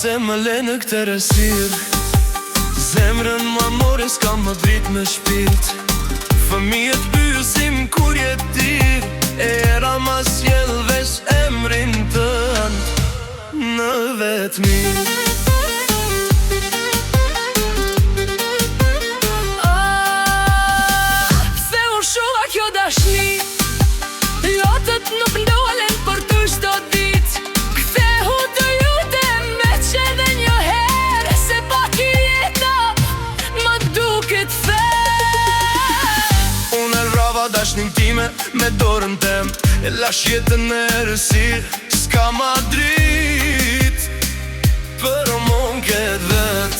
Se më le në këtë rësir, zemrën ma more s'ka më drit me shpirt. Fëmijët pysim kur jetir, era ma sjell vesh emrin tënd në vetmi. Se u shoha kjo dashni, lotët nuk ndolen për ty çdo dit. Kthehu të lutem veç edhe një herë, se pak i jeta më duket fair. Unë e rrava dashnin time me dorën tem, e lash jetën e rësir, s'ka ma drit për mon këtë vet.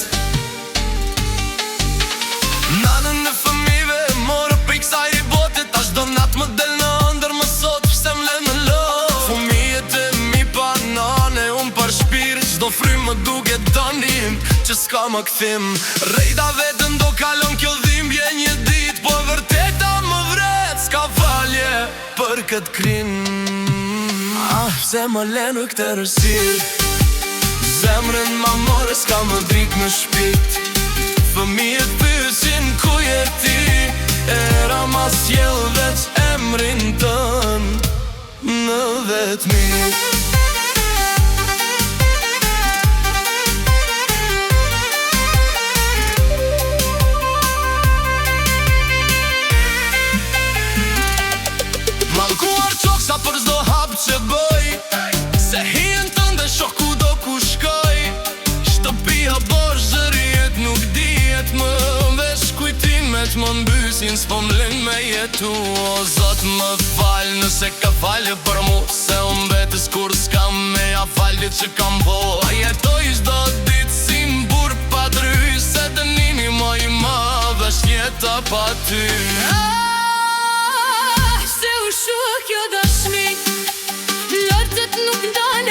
Nanën e fëmive morë për i kësaj i botit, tash do natë më del në ndër më sot, pse m'le në lot. Fëmijet e mi pa nane, unë par shpirit, çdo frymë më duke danim, që s'ka më këthim. Rejda vetën do kalon kjo dhimbje një dit, po vërteta më vret, s'ka falje për këtë krim. Se më le në këtë rësir, zemrën ma more s'ka më drit në shpit. Fëmijët pysin ku jeti, era ma sjell veç emrin tënd në vetmi. Malkuar qoksa për zdo hap që bëj, se hijen tënde shoh kudo ku shkoj. Shtëpia bosh zërijet nuk dijet më, vesh kujtimet më mbysin, s'po m'len me jetu. O Zot më fal nëse ka falje për mu, se unë vetës kur s'kam me ja falje që kam po. A jetoj çdo dit si m'bur pa dry, se dënimi më i madh është jeta pa ty. Se u shoha kjo dashni, lotët nuk ndolen